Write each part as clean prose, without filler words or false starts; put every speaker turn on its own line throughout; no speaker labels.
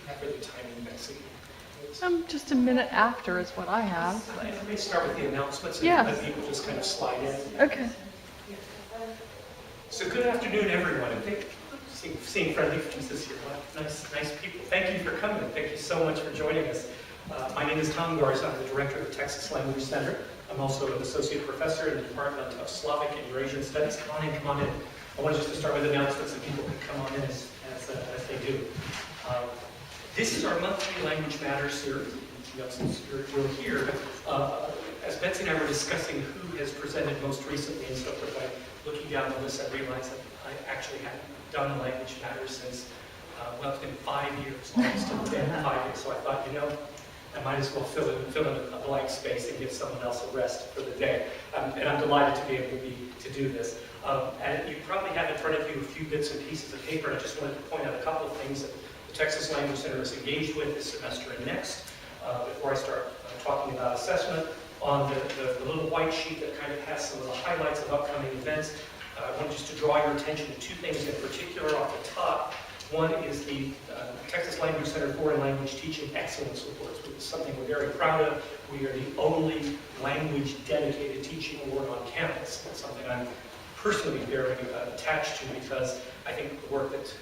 After the timing, Betsy.
Just a minute after is what I have.
Let me start with the announcements and
Yeah.
let people just kind of slide in.
Okay.
So good afternoon, everyone. And seeing friendly faces here. Nice people. Thank you for coming. Thank you so much for joining us. My name is Tom Garza. I'm the director of the Texas Language Center. I'm also an associate professor in the Department of Slavic and Eurasian Studies. Come on in. I wanted just to start with announcements and people can come on in as they do. This is our monthly Language Matters series. Since you're here, as Betsy and I were discussing who has presented most recently and so forth, looking down the list, I realized that I actually haven't done a Language Matters since, well, it's been 5 years, almost 5 years. So I thought, I might as well fill in a blank space and give someone else a rest for the day. And I'm delighted to be able to do this. And you probably have in front of you a few bits and pieces of paper, and I just wanted to point out a couple of things that the Texas Language Center is engaged with this semester and next. Before I start talking about assessment, on the little white sheet that kind of has some of the highlights of upcoming events, I want just to draw your attention to two things in particular off the top. One is the Texas Language Center Foreign Language Teaching Excellence Awards, which is something we're very proud of. We are the only language-dedicated teaching award on campus. That's something I'm personally very attached to because I think the work that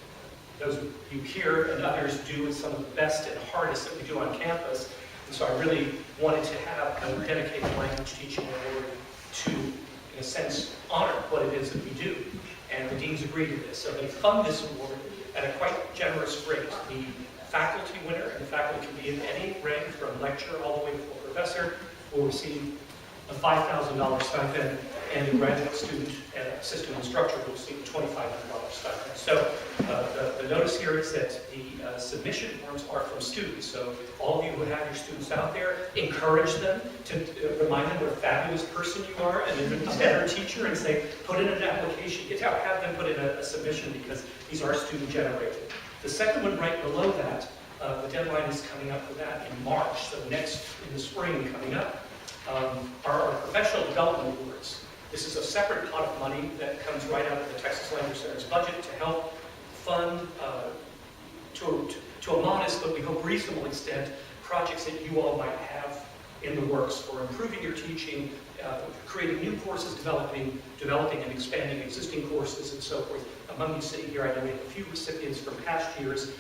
those of you here and others do is some of the best and hardest that we do on campus. And so I really wanted to have a dedicated language teaching award to, in a sense, honor what it is that we do. And the deans agreed to this. So they fund this award at a quite generous rate. The faculty winner, and the faculty can be in any rank from lecturer all the way to full professor, will receive a $5,000 stipend, and the graduate student and assistant instructor will receive a $2,500 stipend. So the notice here is that the submission forms are from students. So all of you who have your students out there, encourage them to remind them what a fabulous person you are and a better teacher, and say, put in an application, have them put in a submission because these are student generated. The second one right below that, the deadline is coming up for that in March, so next in the spring coming up, are our professional development awards. This is a separate pot of money that comes right out of the Texas Language Center's budget to help fund, to a modest but we hope reasonable extent, projects that you all might have in the works for improving your teaching, creating new courses, developing and expanding existing courses, and so forth. Among you sitting here, I know we have a few recipients from past years.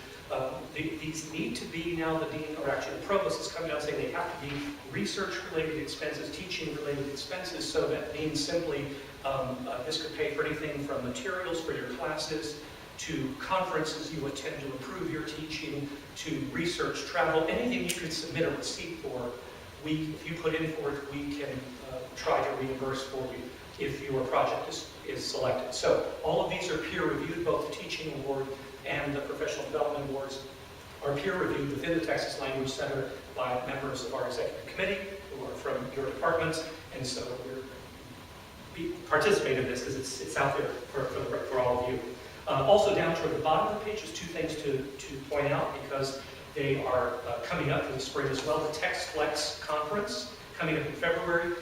These need to be now, the dean, or actually the provost is coming out saying they have to be research-related expenses, teaching-related expenses, so that means simply this could pay for anything from materials for your classes to conferences you attend to improve your teaching, to research, travel, anything you could submit a receipt for. If you put in for it, we can try to reimburse for you if your project is selected. So all of these are peer-reviewed, both the teaching award and the professional development awards are peer-reviewed within the Texas Language Center by members of our executive committee who are from your departments, and so we participate in this because it's out there for all of you. Also down toward the bottom of the page is two things to point out because they are coming up in the spring as well. The Tex Flex Conference coming up in February.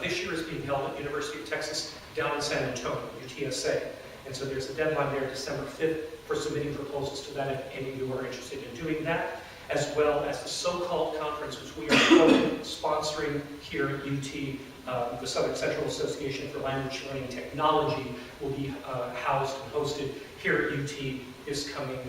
This year is being held at University of Texas down in San Antonio, UTSA. And so there's a deadline there, December 5th, for submitting proposals to that if any of you are interested in doing that, as well as the so-called conference, which we are sponsoring here at UT. The Southern Central Association for Language Learning Technology will be housed and hosted here at UT this coming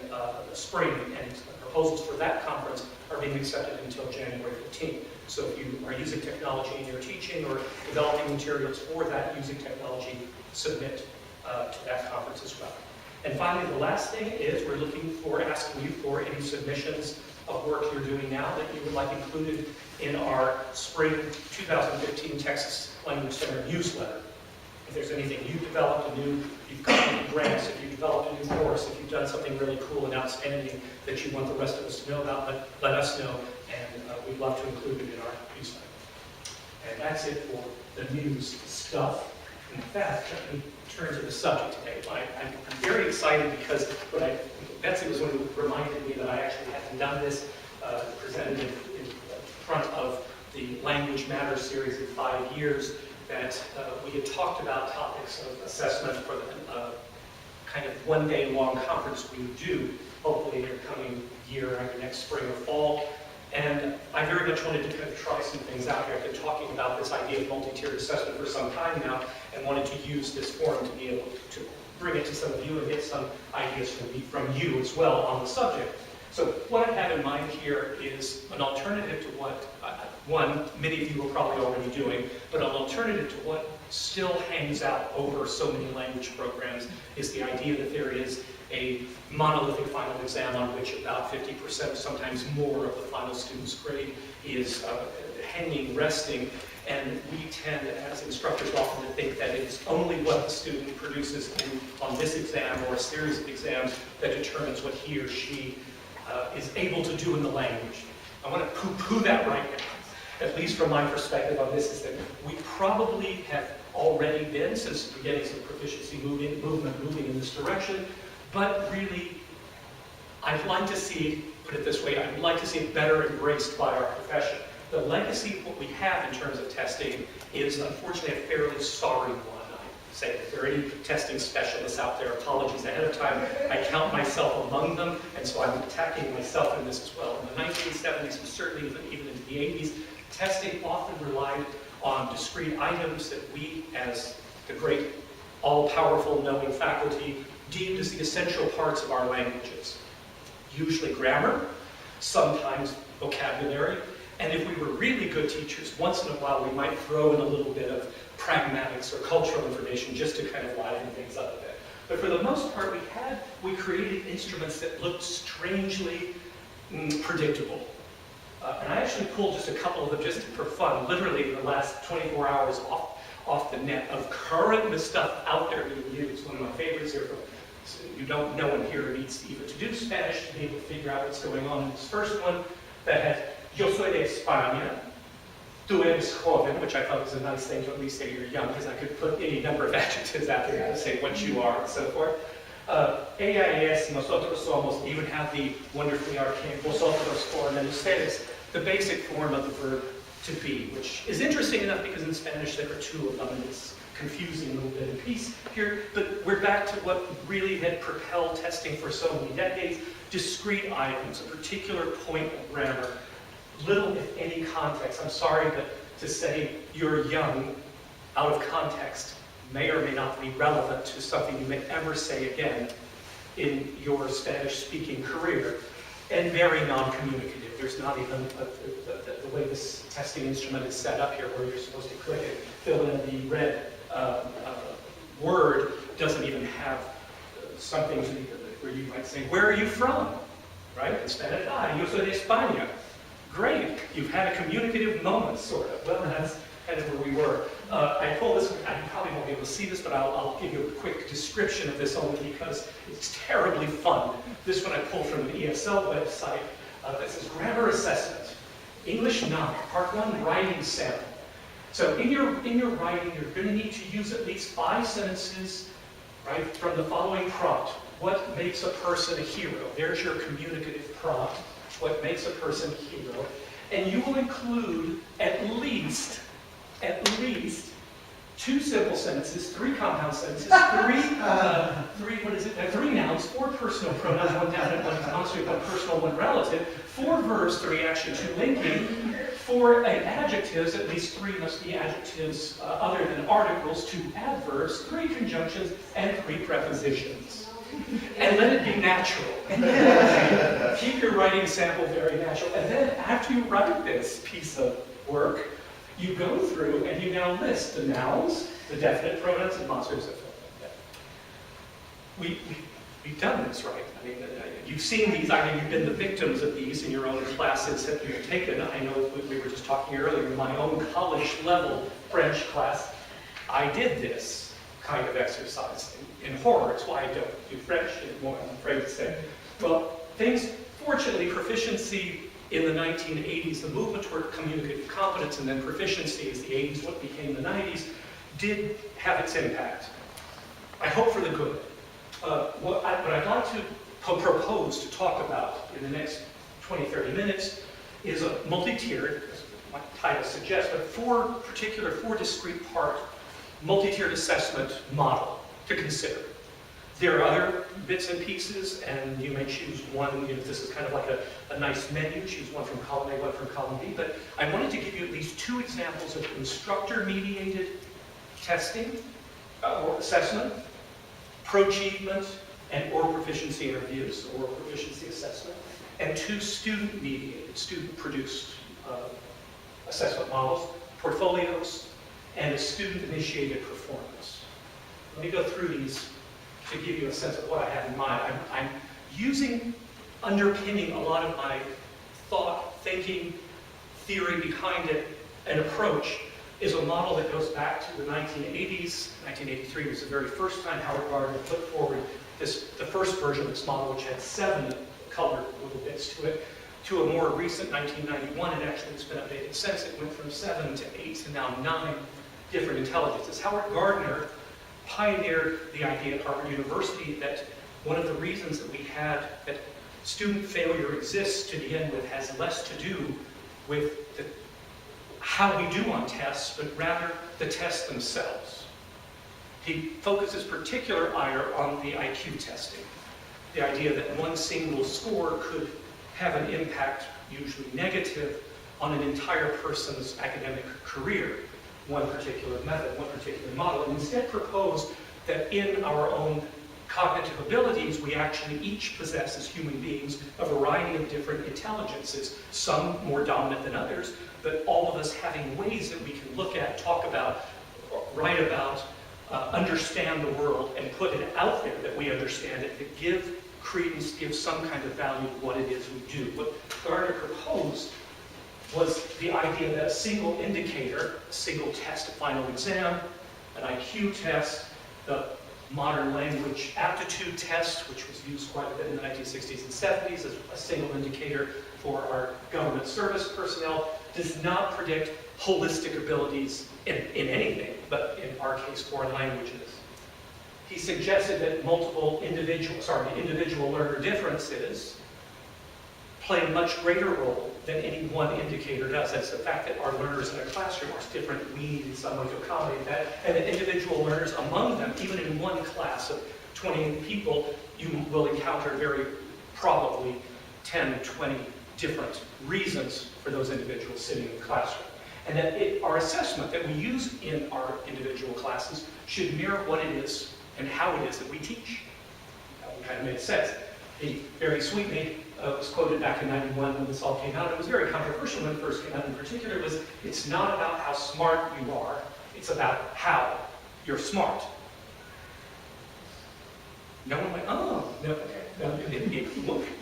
spring, and proposals for that conference are being accepted until January 15th. So if you are using technology in your teaching or developing materials for that using technology, submit to that conference as well. And finally, the last thing is we're asking you for any submissions of work you're doing now that you would like included in our spring 2015 Texas Language Center newsletter. If there's anything you've developed, you've gotten grants, if you've developed a new course, if you've done something really cool and outstanding that you want the rest of us to know about, let us know, and we'd love to include it in our newsletter. And that's it for the news stuff. In fact, let me turn to the subject today. I'm very excited because Betsy was the one who reminded me that I actually hadn't done this, presented in front of the Language Matters series in 5 years, that we had talked about topics of assessment for the kind of one-day-long conference we do, hopefully in your coming year, either next spring or fall. And I very much wanted to kind of try some things out here. I've been talking about this idea of multi-tiered assessment for some time now, and wanted to use this forum to be able to bring it to some of you and get some ideas from you as well on the subject. So what I have in mind here is an alternative to what, many of you are probably already doing, but an alternative to what still hangs out over so many language programs is the idea that there is a monolithic final exam on which about 50%, sometimes more, of the final student's grade is hanging, resting, and we tend, as instructors, often to think that it's only what the student produces on this exam or a series of exams that determines what he or she is able to do in the language. I want to poo-poo that right now. At least from my perspective on this, is that we probably have already been, since we're getting some proficiency movement moving in this direction, but really, I'd like to see, put it this way, I'd like to see it better embraced by our profession. The legacy of what we have in terms of testing is unfortunately a fairly sorry one. I say if there are any testing specialists out there, apologies ahead of time. I count myself among them, and so I'm attacking myself in this as well. In the 1970s, and certainly even into the 80s, testing often relied on discrete items that we, as the great all-powerful knowing faculty, deemed as the essential parts of our languages. Usually grammar, sometimes vocabulary, and if we were really good teachers, once in a while we might throw in a little bit of pragmatics or cultural information just to kind of liven things up a bit. But for the most part, we created instruments that looked strangely predictable. And I actually pulled just a couple of them just for fun, literally in the last 24 hours off the net of current stuff out there being used. One of my favorites here, no one here needs even to do Spanish to be able to figure out what's going on. This first one that has Yo soy de España, tú eres joven, which I thought was a nice thing to at least say you're young, because I could put any number of adjectives out there to say what you are and so forth. Ella es, nosotros somos, even have the wonderfully archaic vosotros form, and ustedes, the basic form of the verb to be, which is interesting enough because in Spanish there are two of them, and it's confusing a little bit in piece here, but we're back to what really had propelled testing for so many decades: discrete items, a particular point of grammar, little if any context. I'm sorry, but to say you're young out of context may or may not be relevant to something you may ever say again in your Spanish-speaking career, and very non-communicative. There's not even the way this testing instrument is set up here, where you're supposed to click it, fill in the red word, doesn't even have something where you might say, where are you from? Right? In Spanish, yo soy de España. Great, you've had a communicative moment, sort of. Well, that's kind of where we were. I pulled this, I probably won't be able to see this, but I'll give you a quick description of this only because it's terribly fun. This one I pulled from the ESL website. This is Grammar Assessment, English 9, Part 1, Writing Sample. So in your writing, you're going to need to use at least 5 sentences, right, from the following prompt. What makes a person a hero? There's your communicative prompt. What makes a person a hero? And you will include at least 2 simple sentences, 3 compound sentences, 3 nouns, 4 personal pronouns, 1 definite, 1 consonant, 1 personal, 1 relative, 4 verbs, 3 action, 2 linking, 4 adjectives, at least 3 must be adjectives other than articles, 2 adverbs, 3 conjunctions, and 3 prepositions. And let it be natural. Keep your writing sample very natural. And then after you write this piece of work, you go through and you now list the nouns, the definite pronouns, and monsters of We've done this, right? I mean, you've seen these. I mean, you've been the victims of these in your own classes that you've taken. I know we were just talking earlier in my own college-level French class. I did this kind of exercise in horror. It's why I don't do French anymore, I'm afraid to say. Well, fortunately, proficiency in the 1980s, the movement toward communicative competence and then proficiency as the 80s, what became the 90s, did have its impact. I hope for the good. What I'd like to propose to talk about in the next 20, 30 minutes is a multi-tiered, as my title suggests, but 4 discrete part multi-tiered assessment model to consider. There are other bits and pieces, and you may choose one. This is kind of like a nice menu. Choose one from column A, one from column B. But I wanted to give you at least 2 examples of instructor-mediated testing or assessment, pro-achievement, and oral proficiency interviews, oral proficiency assessment, and 2 student-mediated, student-produced assessment models, portfolios, and a student-initiated performance. Let me go through these to give you a sense of what I have in mind. I'm underpinning a lot of my thought, thinking, theory behind it, and approach is a model that goes back to the 1980s. 1983 was the very first time Howard Gardner put forward the first version of this model, which had 7 colored little bits to it, to a more recent 1991, and actually it's been updated since. It went from 7 to 8 to now 9 different intelligences. Howard Gardner pioneered the idea at Harvard University that one of the reasons that we had that student failure exists to begin with has less to do with how we do on tests, but rather the tests themselves. He focuses particular ire on the IQ testing, the idea that one single score could have an impact, usually negative, on an entire person's academic career. One particular method, one particular model, and instead proposed that in our own cognitive abilities, we actually each possess as human beings a variety of different intelligences, some more dominant than others, but all of us having ways that we can look at, talk about, write about, understand the world, and put it out there that we understand it, that give credence, give some kind of value to what it is we do. What Gardner proposed was the idea that a single indicator, a single test, a final exam, an IQ test, the modern language aptitude test, which was used quite a bit in the 1960s and 70s as a single indicator for our government service personnel, does not predict holistic abilities in anything, but in our case, foreign languages. He suggested that multiple individual learner differences play a much greater role than any one indicator does. That's the fact that our learners in a classroom are different. We need in some way to accommodate that. And that individual learners among them, even in one class of 20 people, you will encounter very probably 10, 20 different reasons for those individuals sitting in the classroom. And that our assessment that we use in our individual classes should mirror what it is and how it is that we teach. That kind of made sense. He very sweetly was quoted back in '91 when this all came out. It was very controversial when it first came out. In particular, it's not about how smart you are, it's about how you're smart. No one went, oh, no.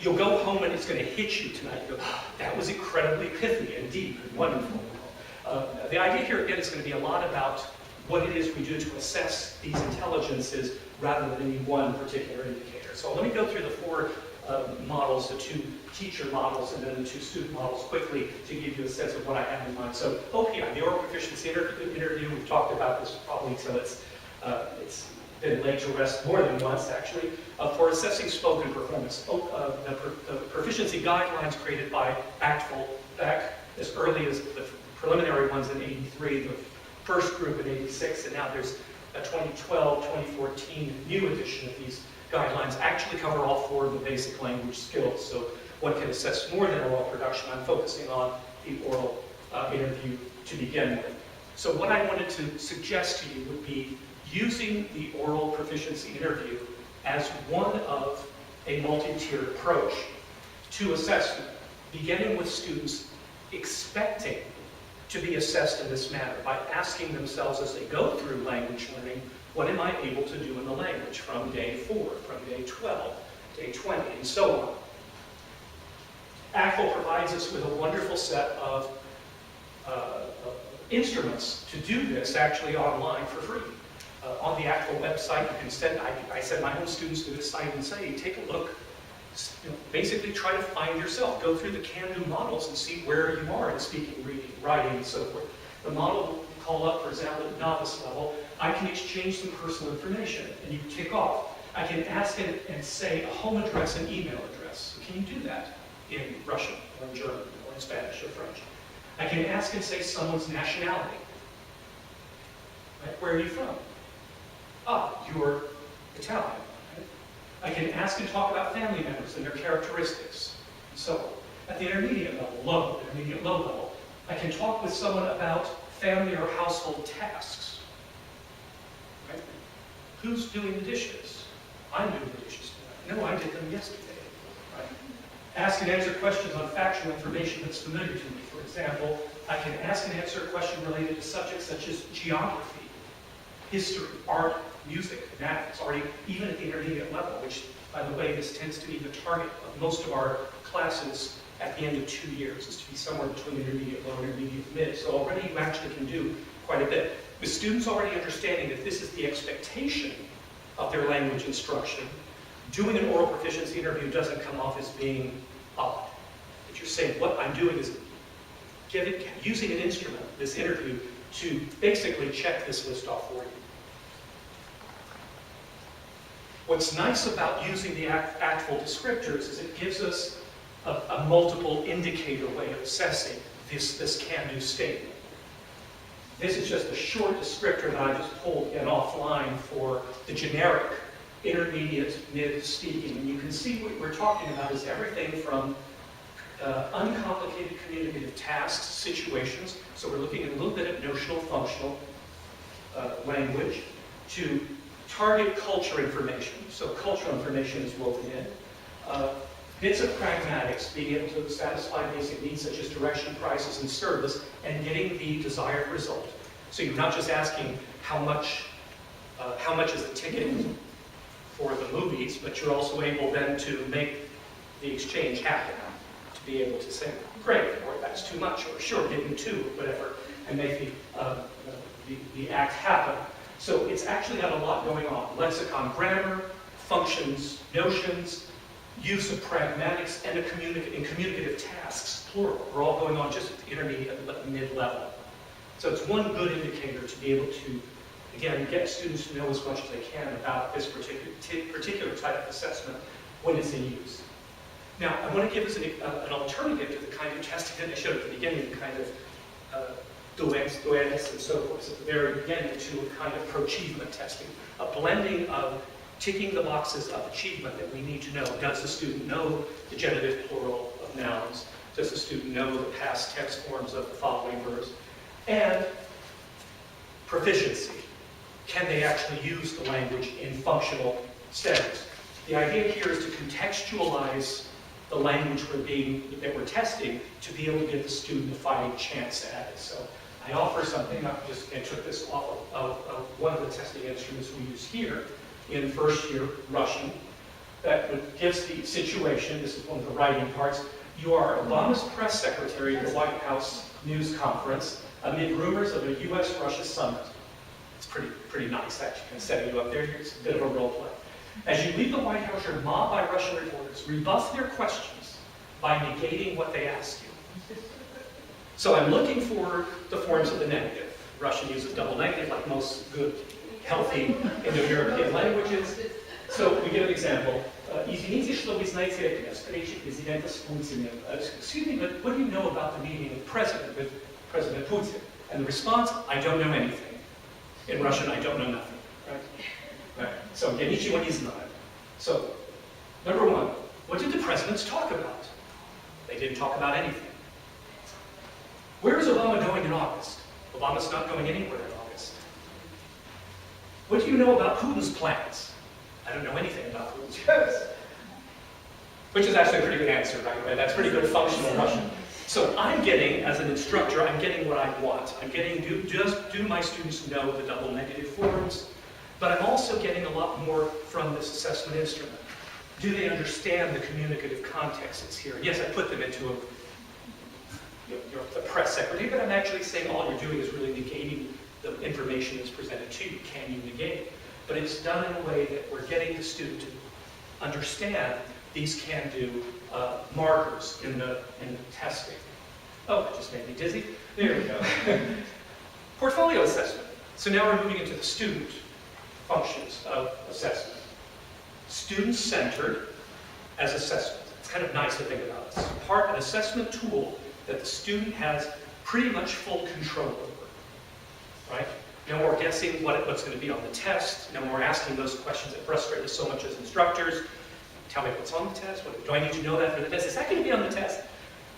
You'll go home and it's going to hit you tonight. You go, that was incredibly pithy and deep and wonderful. The idea here, again, is going to be a lot about what it is we do to assess these intelligences rather than any one particular indicator. So let me go through the 4 models, the 2 teacher models and then the 2 student models quickly to give you a sense of what I have in mind. So OPI, the oral proficiency interview, we've talked about this probably till it's been laid to rest more than once actually, for assessing spoken performance. The proficiency guidelines created by ACTFL back as early as the preliminary ones in '83, the first group in '86, and now there's a 2012, 2014 new edition of these guidelines actually cover all 4 of the basic language skills, so one can assess more than oral production. I'm focusing on the oral interview to begin with. So what I wanted to suggest to you would be using the oral proficiency interview as one of a multi-tiered approach to assessment, beginning with students expecting to be assessed in this manner by asking themselves as they go through language learning, what am I able to do in the language from day 4, from day 12, day 20, and so on. ACTFL provides us with a wonderful set of instruments to do this actually online for free. On the ACTFL website, you can send, I send my own students to this site and say, take a look, basically try to find yourself, go through the can-do models and see where you are in speaking, reading, writing, and so forth. The model will call up, for example, at novice level, I can exchange some personal information, and you tick off. I can ask and say a home address and email address. Can you do that in Russian, or in German, or in Spanish, or French? I can ask and say someone's nationality. Right? Where are you from? Ah, you're Italian. Right? I can ask and talk about family members and their characteristics, and so on. At the intermediate low level, I can talk with someone about family or household tasks. Right? Who's doing the dishes? I'm doing the dishes tonight. No, I did them yesterday. Right? Ask and answer questions on factual information that's familiar to me. For example, I can ask and answer a question related to subjects such as geography, history, art, music, math. It's already even at the intermediate level, which, by the way, this tends to be the target of most of our classes at the end of 2 years, is to be somewhere between intermediate low and intermediate mid. So already you actually can do quite a bit. With students already understanding that this is the expectation of their language instruction, doing an oral proficiency interview doesn't come off as being odd. That you're saying, what I'm doing is using an instrument, this interview, to basically check this list off for you. What's nice about using the actual descriptors is it gives us a multiple indicator way of assessing this can-do statement. This is just a short descriptor that I just pulled in offline for the generic intermediate mid speaking. And you can see what we're talking about is everything from uncomplicated communicative tasks, situations, so we're looking at a little bit at notional, functional language, to target culture information. So cultural information is woven in. Bits of pragmatics, being able to satisfy basic needs such as direction, prices, and service, and getting the desired result. So you're not just asking how much is the ticket for the movies, but you're also able then to make the exchange happen, to be able to say, great, or that's too much, or sure, give me two, whatever, and make the act happen. So it's actually got a lot going on. Lexicon, grammar, functions, notions, use of pragmatics, and communicative tasks, plural, are all going on just at the intermediate mid-level. So it's one good indicator to be able to, again, get students to know as much as they can about this particular type of assessment when it's in use. Now, I want to give us an alternative to the kind of testing that I showed at the beginning, the kind of duets and so forth, at the very beginning, to a kind of pro-achievement testing, a blending of ticking the boxes of achievement that we need to know. Does the student know the genitive plural of nouns? Does the student know the past tense forms of the following verbs? And proficiency. Can they actually use the language in functional settings? The idea here is to contextualize the language that we're testing to be able to give the student a fighting chance at it. So I offer something, I took this off of one of the testing instruments we use here in first year Russian, that gives the situation. This is one of the writing parts. You are Obama's press secretary at the White House news conference amid rumors of a U.S.-Russia summit. It's pretty nice, actually, kind of setting you up there. It's a bit of a role play. As you leave the White House, you're mobbed by Russian reporters. Rebuff their questions by negating what they ask you. So I'm looking for the forms of the negative. Russian uses double negative, like most good, healthy Indo-European languages. So we give an example. Excuse me, but what do you know about the meeting with President Putin? And the response, I don't know anything. In Russian, I don't know nothing. Right? So, nичего не знаю. So, number one, what did the presidents talk about? They didn't talk about anything. Where is Obama going in August? Obama's not going anywhere in August. What do you know about Putin's plans? I don't know anything about Putin's plans. Which is actually a pretty good answer, right? That's pretty good functional Russian. So I'm getting, as an instructor, I'm getting what I want. I'm getting, do my students know the double negative forms? But I'm also getting a lot more from this assessment instrument. Do they understand the communicative context that's here? Yes, I put them into the press secretary, but I'm actually saying all you're doing is really negating the information that's presented to you. Can you negate it? But it's done in a way that we're getting the student to understand these can-do markers in the testing. Oh, that just made me dizzy. There we go. Portfolio assessment. So now we're moving into the student functions of assessment. Student-centered as assessment. It's kind of nice to think about. It's an assessment tool that the student has pretty much full control over, right? No more guessing what's going to be on the test. No more asking those questions that frustrate us so much as instructors. Tell me what's on the test. What, do I need to know that for the test? Is that going to be on the test?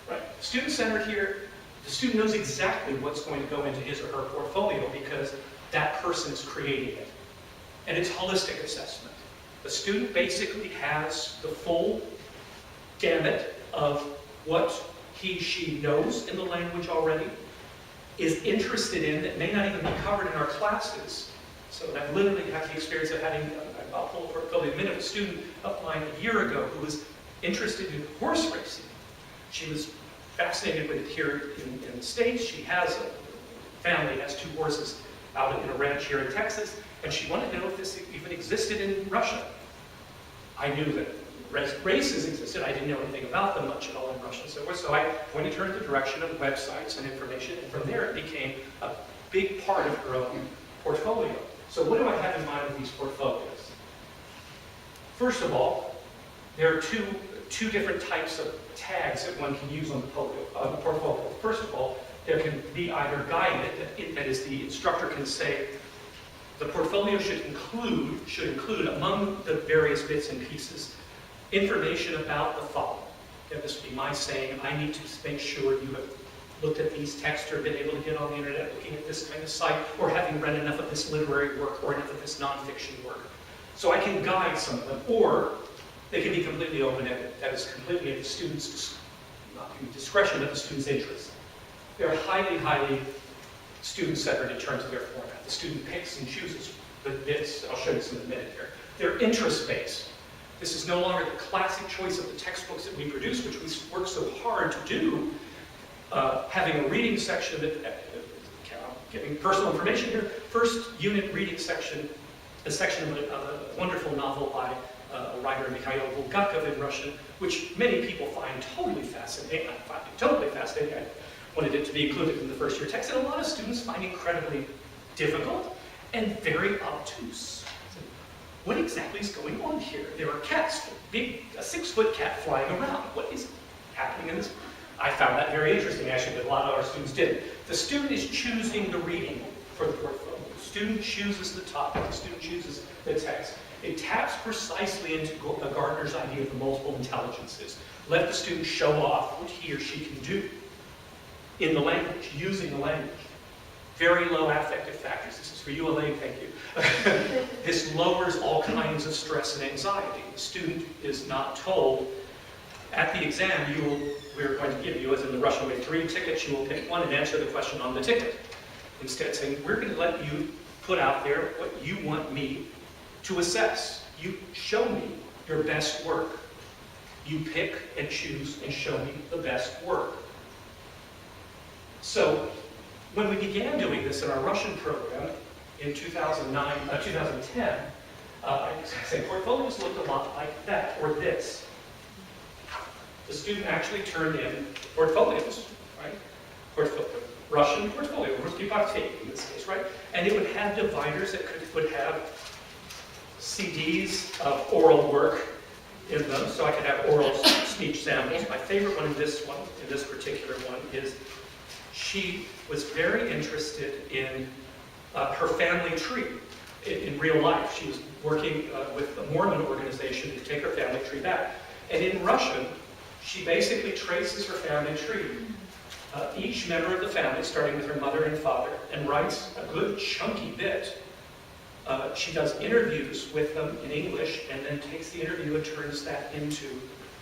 Right. Student-centered here. The student knows exactly what's going to go into his or her portfolio because that person is creating it. And it's holistic assessment. The student basically has the full gamut of what he/she knows in the language already, is interested in, that may not even be covered in our classes. So I've literally had the experience of having, I'll pull a portfolio in a minute, a student of mine a year ago who was interested in horse racing. She was fascinated with it here in the States. She has a family, has 2 horses out in a ranch here in Texas, and she wanted to know if this even existed in Russia. I knew that races existed. I didn't know anything about them much at all in Russian. So I pointed her in the direction of websites and information, and from there it became a big part of her own portfolio. So what do I have in mind with these portfolios? First of all, there are two different types of tags that one can use on the portfolio. First of all, there can be either guided, that is, the instructor can say, the portfolio should include among the various bits and pieces information about the following. And this would be my saying, I need to make sure you have looked at these texts or been able to get on the internet looking at this kind of site, or having read enough of this literary work or enough of this nonfiction work. So I can guide some of them, or they can be completely open-ended. That is completely at the student's discretion, but the student's interest. They're highly, highly student-centered in terms of their format. The student picks and chooses the bits. I'll show you some in a minute here. They're interest-based. This is no longer the classic choice of the textbooks that we produce, which we work so hard to do, having a reading section, giving personal information here. First unit reading section, a section of a wonderful novel by a writer, Mikhail Bulgakov, in Russian, which many people find totally fascinating. I find it totally fascinating. I wanted it to be included in the first year text, and a lot of students find incredibly difficult and very obtuse. What exactly is going on here? There are cats, a 6-foot cat flying around. What is happening in this? I found that very interesting, actually, but a lot of our students did. The student is choosing the reading for the portfolio. The student chooses the topic. The student chooses the text. It taps precisely into Gardner's idea of the multiple intelligences. Let the student show off what he or she can do in the language, using the language. Very low affective factors. This is for you, Elaine, thank you. This lowers all kinds of stress and anxiety. The student is not told, at the exam, we're going to give you, as in the Russian way, 3 tickets. You will pick one and answer the question on the ticket. Instead, saying, we're going to let you put out there what you want me to assess. You show me your best work. You pick and choose and show me the best work. So, when we began doing this in our Russian program in 2010, I say portfolios looked a lot like that, or this. The student actually turned in portfolios, right? Russian portfolio, Ruski Party in this case, right? And it would have dividers that would have CDs of oral work in them, so I could have oral speech samples. My favorite one in this particular one, is she was very interested in her family tree in real life. She was working with a Mormon organization to take her family tree back. And in Russian, she basically traces her family tree, each member of the family, starting with her mother and father, and writes a good chunky bit. She does interviews with them in English, and then takes the interview and turns that into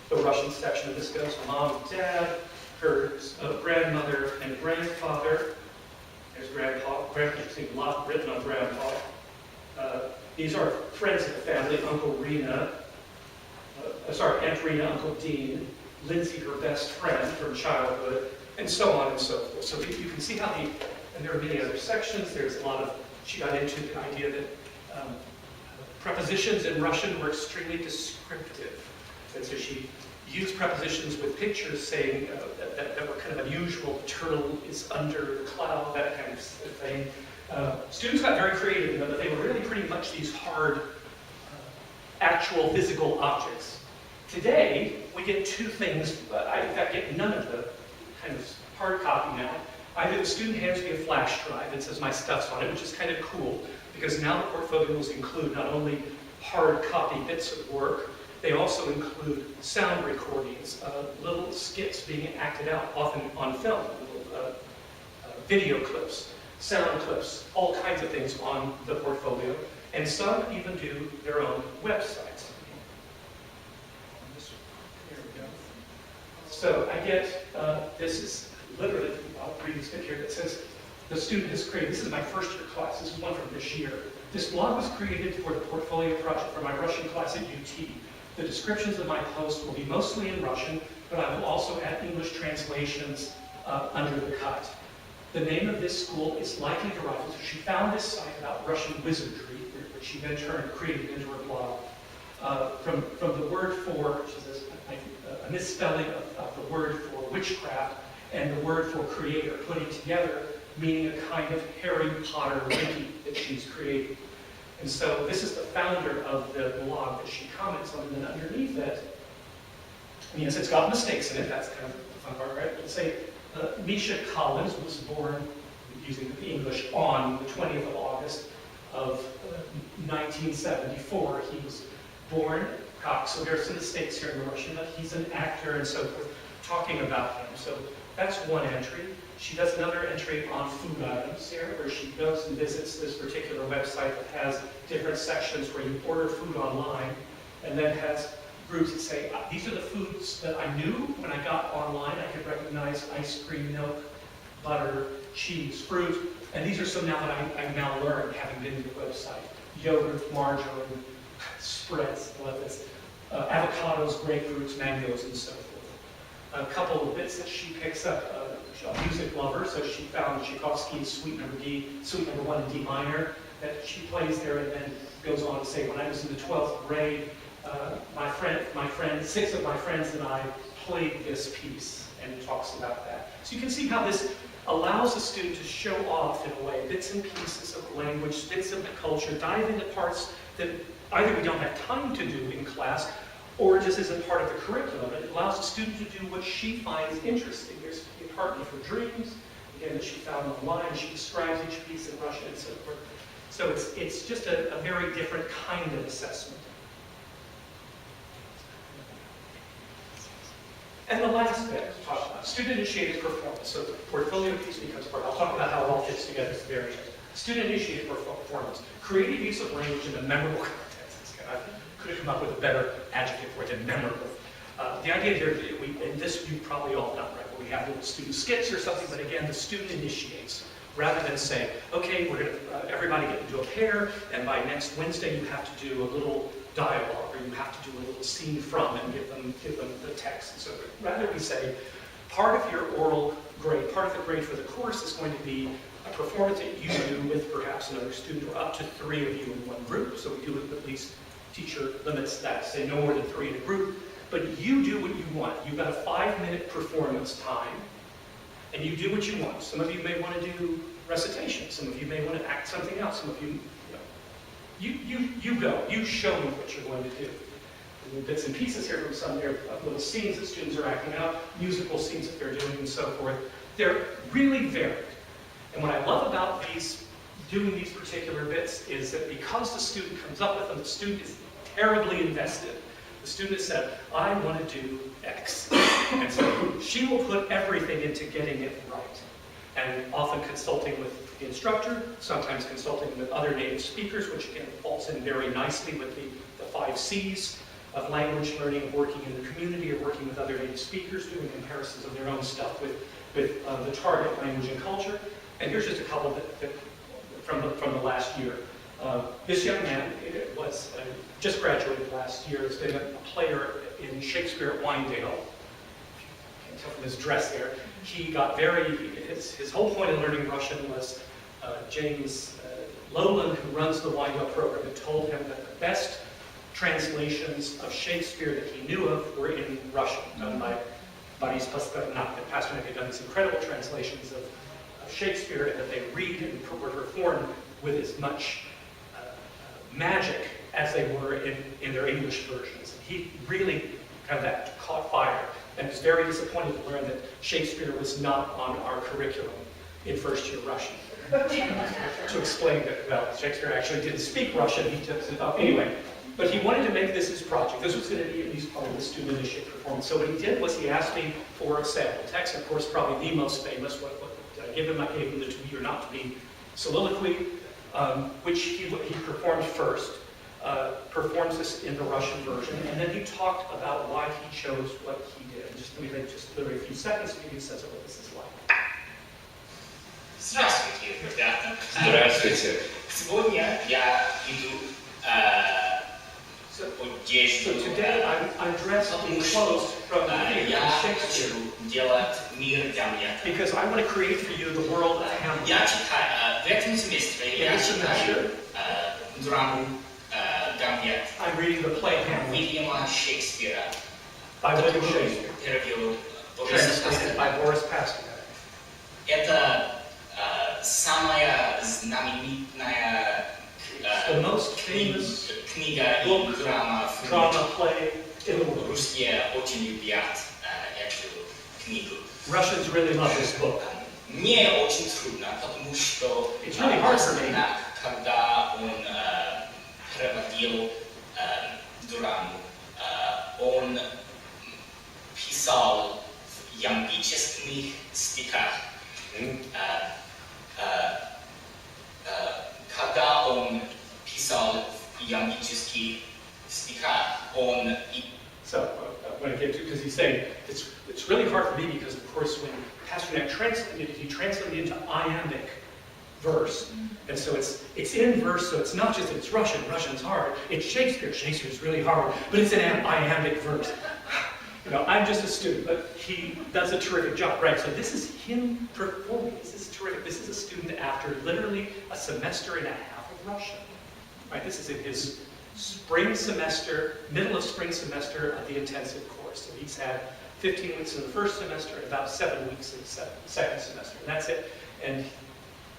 the Russian section. And this goes mom, dad, her grandmother and grandfather. There's grandpa. There's a lot written on grandpa. These are friends of the family: Uncle Rena, Aunt Rena, Uncle Dean, Lindsay, her best friend from childhood, and so on and so forth. So you can see how and there are many other sections. There's a lot of, she got into the idea that prepositions in Russian were extremely descriptive. And so she used prepositions with pictures saying that were kind of unusual. The turtle is under the cloud, that kind of thing. Students got very creative in them, but they were really pretty much these hard, actual physical objects. Today, we get 2 things. I, in fact, get none of the kind of hard copy now. Either the student hands me a flash drive that says my stuff's on it, which is kind of cool, because now the portfolios include not only hard copy bits of work, they also include sound recordings, little skits being acted out, often on film, little video clips, sound clips, all kinds of things on the portfolio, and some even do their own websites. There we go. So I get, this is literally, I'll read this bit here that says, the student has created, this is my first year class, this is one from this year. This blog was created for the portfolio project for my Russian class at UT. The descriptions of my posts will be mostly in Russian, but I will also add English translations under the cut. The name of this school is likely derived, so she found this site about Russian wizardry, which she then created into her blog, from the word for, she says, a misspelling of the word for witchcraft and the word for creator, putting together, meaning a kind of Harry Potter wiki that she's created. And so this is the founder of the blog that she comments on, and then underneath it, yes, it's got mistakes in it, that's kind of the fun part, right? Let's say Misha Collins was born, using the English, on the 20th of August of 1974. He was born Cox, so there's some mistakes here in the Russian, but he's an actor and so forth, talking about him. So that's one entry. She does another entry on food items here, where she goes and visits this particular website that has different sections where you order food online, and then has groups that say, these are the foods that I knew when I got online. I could recognize ice cream, milk, butter, cheese, fruit, and these are some now that I've now learned, having been to the website. Yogurt, margarine, spreads, lettuce, avocados, grapefruits, mangoes, and so forth. A couple of bits that she picks up, a music lover, so she found Tchaikovsky's Suite Number 1 in D minor, that she plays there, and then goes on to say, when I was in the 12th grade, six of my friends and I played this piece, and talks about that. So you can see how this allows the student to show off, in a way, bits and pieces of language, bits of the culture, dive into parts that either we don't have time to do in class, or just isn't part of the curriculum. It allows the student to do what she finds interesting. There's a Partly for Dreams, again, that she found online. She describes each piece in Russian and so forth. So it's just a very different kind of assessment. And the last bit, talk about student-initiated performance. So the portfolio piece becomes part. I'll talk about how it all fits together at the very end. Student-initiated performance. Creative use of language in a memorable context. I could have come up with a better adjective for it than memorable. The idea here, and this you've probably all done, right? Where we have little student skits or something, but again, the student initiates. Rather than say, okay, we're going to everybody get into a pair, and by next Wednesday you have to do a little dialogue, or you have to do a little scene from, and give them the text. And so rather we say, part of your oral grade, part of the grade for the course is going to be a performance that you do with perhaps another student, or up to 3 of you in one group. So we do it, at least teacher limits that, say no more than 3 in a group. But you do what you want. You've got a 5-minute performance time, and you do what you want. Some of you may want to do recitation. Some of you may want to act something else. Some of you, you go. You show me what you're going to do. Little bits and pieces here from some there, little scenes that students are acting out, musical scenes that they're doing, and so forth. They're really varied. And what I love about doing these particular bits is that because the student comes up with them, the student is terribly invested. The student said, I want to do X. And so she will put everything into getting it right. And often consulting with the instructor, sometimes consulting with other native speakers, which again falls in very nicely with the 5 C's of language learning, of working in the community, or working with other native speakers, doing comparisons of their own stuff with the target language and culture. And here's just a couple from the last year. This young man was just graduated last year. Has been a player in Shakespeare at Wyandotte. You can tell from his dress there. He got his whole point in learning Russian was James Lowland, who runs the Wyandotte program, had told him that the best translations of Shakespeare that he knew of were in Russian, done by Boris Pasternak. That Pasternak had done these incredible translations of Shakespeare, and that they read and were performed with as much magic as they were in their English versions. And he really kind of that caught fire, and was very disappointed to learn that Shakespeare was not on our curriculum in first-year Russian to explain that, well, Shakespeare actually didn't speak Russian, he took it up anyway. But he wanted to make this his project. This was going to be at least part of the student-initiated performance. So what he did was he asked me for a sample text, of course, probably the most famous. What did I give him? I gave him the To Be or Not To Be soliloquy, which he performed first. Performs this in the Russian version, and then he talked about why he chose what he did. Just let me take just literally a few seconds to give you a sense of what this is like.
Здравствуйте, ребята.
Здравствуйте.
Сегодня я иду
So
одежду,
today I'm dressed in clothes from
я
Shakespeare
хочу делать мир Гамлета.
because I want to create for you the world of Hamlet.
Я читаю, в этом семестре я читаю драму Гамлет
I'm reading the play Hamlet
Уильяма Шекспира.
by William Shakespeare,
Перевел Бориса
translated by
Пастернака.
Boris Pasternak.
Это самая знаменитая
The most famous
книга и
book,
драма в
drama
мире.
play in the world.
Русские очень любят эту книгу.
Russians really love this book.
Мне очень трудно, потому что
It's really hard for me.
Пастернак, когда он проводил драму, он писал в ямбических стихах. Когда он писал в ямбических стихах, он
So I want to get to, because he's saying it's really hard for me because, of course, when Pasternak translated it, he translated it into iambic verse. And so it's in verse, so it's not just that it's Russian. Russian's hard. It's Shakespeare. Shakespeare's really hard, but it's in iambic verse. You know, I'm just a student, but he does a terrific job, right? So this is him performing. This is terrific. This is a student after literally a semester and a half of Russian, right? This is in his spring semester, middle of spring semester of the intensive course. So he's had 15 weeks in the first semester and about 7 weeks in the second semester, and that's it. And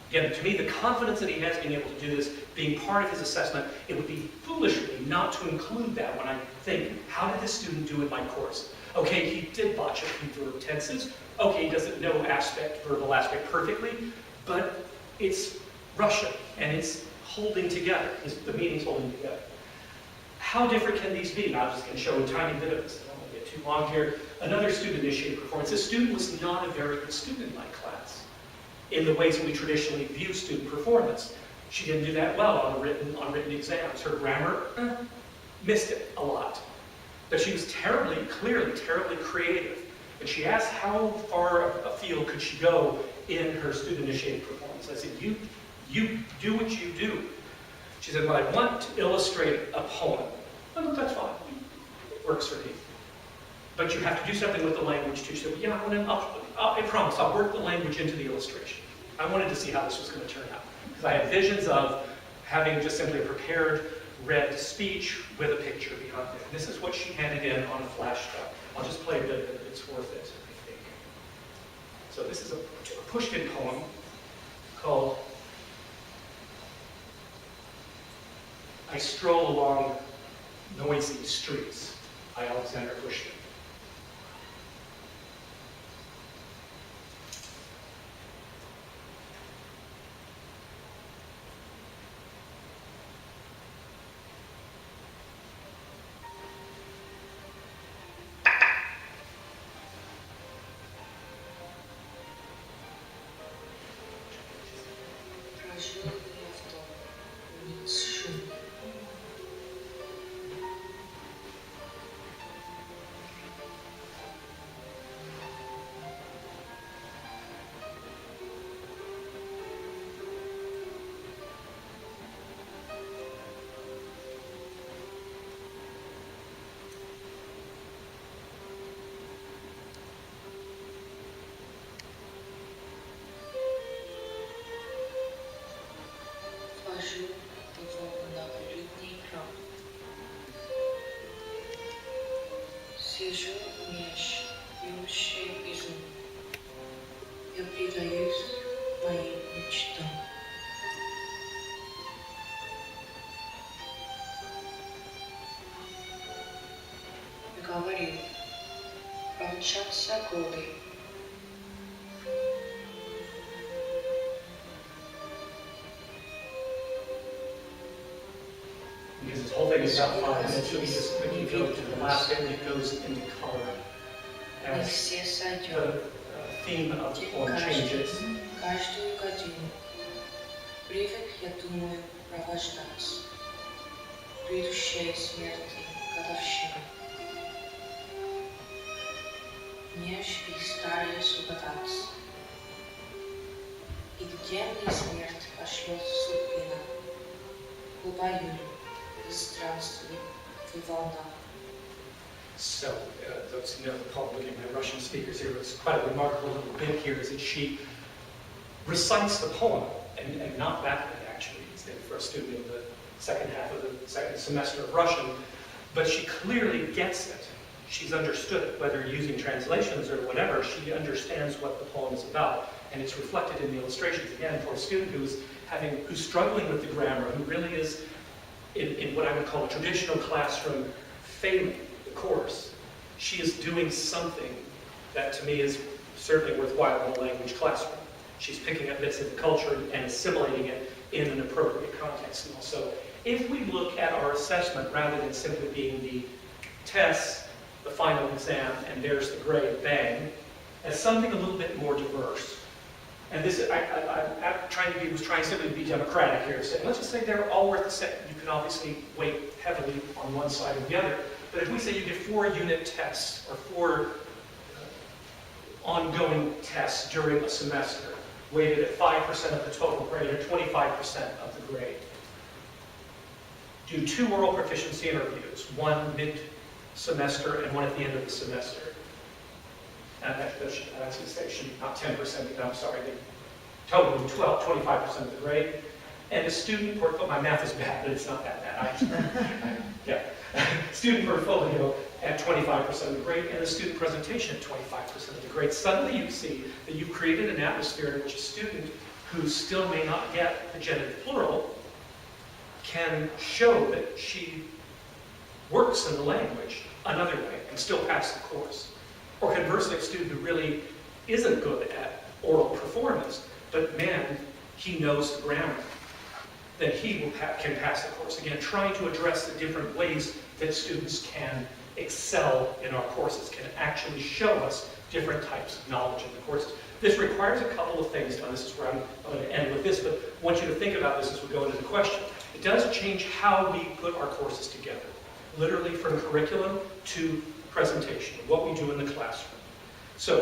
again, to me, the confidence that he has being able to do this, being part of his assessment, it would be foolish of me not to include that when I think, how did this student do in my course? Okay, he did botch a few verb tenses. Okay, he doesn't know verbal aspect perfectly, but it's Russian, and it's holding together. The meaning's holding together. How different can these be? Now, I'm just going to show a tiny bit of this. I don't want to get too long here. Another student-initiated performance. This student was not a very good student in my class in the ways that we traditionally view student performance. She didn't do that well on written exams. Her grammar, missed it a lot. But she was clearly terribly creative. And she asked how far afield could she go in her student-initiated performance. I said, you do what you do. She said, well, I want to illustrate a poem. Well, that's fine. It works for me. But you have to do something with the language too. She said, well, yeah, I promise, I'll work the language into the illustration. I wanted to see how this was going to turn out. Because I had visions of having just simply a prepared, read speech with a picture behind it. This is what she handed in on a flash drive. I'll just play a bit of it. It's worth it, I think. So this is a Pushkin poem called I Stroll Along Noisy Streets by Alexander Pushkin.
Прожил я в том улиц шумных. Вхожу в его многолюдный храм. Сижу меж юношей изум. Я предаюсь моим мечтам. Говорю, промчатся годы.
whole thing is about 5 minutes, so we just quickly go to the last bit and it goes into color.
Niech
As
все сойдет,
the theme of the poem changes.
каждую годину. Привык, я думаю, провождать грядущей смерти годовщины. Меж их старые суботаться. И где мне смерть пошлет судьбина, убою, странствуй в волнах.
So, those who know the poem, looking at my Russian speakers here, what's quite a remarkable little bit here is that she recites the poem, and not that bit actually, it's for a student in the second half of the second semester of Russian, but she clearly gets it. She's understood it, whether using translations or whatever, she understands what the poem is about, and it's reflected in the illustrations. Again, for a student who's struggling with the grammar, who really is in what I would call a traditional classroom failing the course, she is doing something that to me is certainly worthwhile in a language classroom. She's picking up bits of the culture and assimilating it in an appropriate context. And also, if we look at our assessment rather than simply being the tests, the final exam, and there's the grade, bang, as something a little bit more diverse. And this, I was trying simply to be democratic here, saying, let's just say they're all worth the same. You can obviously weight heavily on one side or the other. But if we say you get 4 unit tests or 4 ongoing tests during a semester, weighted at 5% of the total grade or 25% of the grade, do 2 oral proficiency interviews, 1 mid-semester and 1 at the end of the semester. And I was going to say, should be not 10%, but I'm sorry, they total 25% of the grade. And the student portfolio, my math is bad, but it's not that bad. Yeah. Student portfolio at 25% of the grade, and the student presentation at 25% of the grade. Suddenly you see that you've created an atmosphere in which a student who still may not get the genitive plural can show that she works in the language another way and still pass the course. Or conversely, a student who really isn't good at oral performance, but man, he knows the grammar, then he can pass the course. Again, trying to address the different ways that students can excel in our courses, can actually show us different types of knowledge in the courses. This requires a couple of things. Now, this is where I'm going to end with this, but I want you to think about this as we go into the question. It does change how we put our courses together, literally from curriculum to presentation, what we do in the classroom. So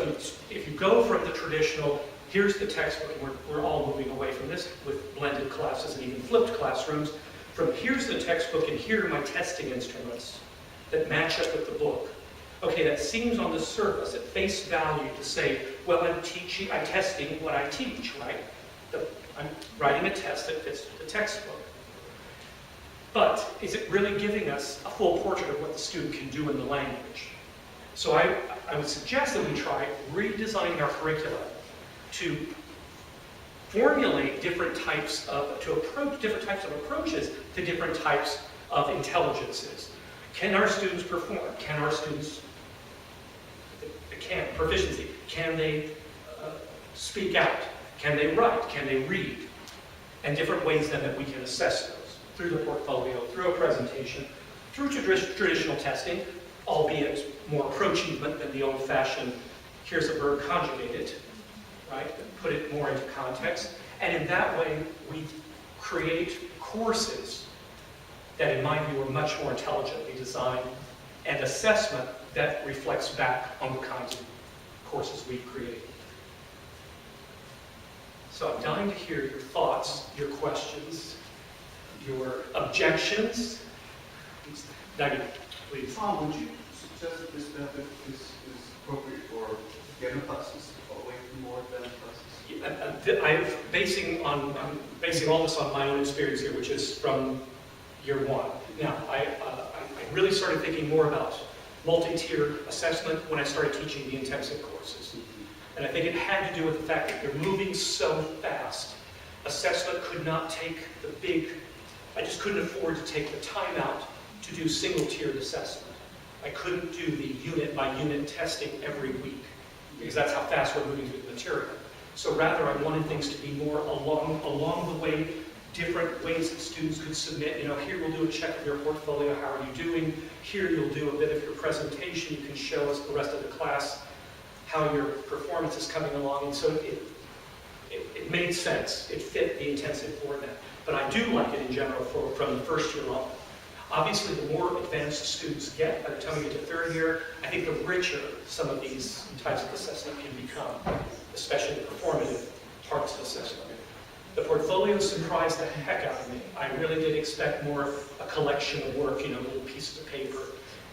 if you go from the traditional, here's the textbook, and we're all moving away from this with blended classes and even flipped classrooms, from here's the textbook and here are my testing instruments that match up with the book. Okay, that seems on the surface, at face value, to say, well, I'm testing what I teach, right? I'm writing a test that fits the textbook. But is it really giving us a full portrait of what the student can do in the language? So I would suggest that we try redesigning our curricula to formulate different types of, to approach different types of approaches to different types of intelligences. Can our students perform? Can our students, proficiency, can they speak out? Can they write? Can they read? And different ways then that we can assess those through the portfolio, through a presentation, through traditional testing, albeit more pro-achievement than the old-fashioned, here's a verb conjugated, right? Put it more into context. And in that way, we create courses that, in my view, are much more intelligently designed, and assessment that reflects back on the kinds of courses we've created. So I'm dying to hear your thoughts, your questions, your objections. Daggy, please.
Tom, would you suggest that this method is appropriate for beginner classes all the way through more advanced classes?
I'm basing all this on my own experience here, which is from year 1. Now, I really started thinking more about multi-tier assessment when I started teaching the intensive courses. And I think it had to do with the fact that they're moving so fast. Assessment could not take the big, I just couldn't afford to take the time out to do single-tiered assessment. I couldn't do the unit-by-unit testing every week, because that's how fast we're moving through the material. So rather, I wanted things to be more along the way, different ways that students could submit. You know, here we'll do a check of your portfolio, how are you doing? Here you'll do a bit of your presentation, you can show us the rest of the class how your performance is coming along. And so it made sense, it fit the intensive format. But I do like it in general from the first year on. Obviously, the more advanced students get, by the time we get to third year, I think the richer some of these types of assessment can become, especially the performative parts of assessment. The portfolio surprised the heck out of me. I really did expect more a collection of work, you know, little pieces of paper.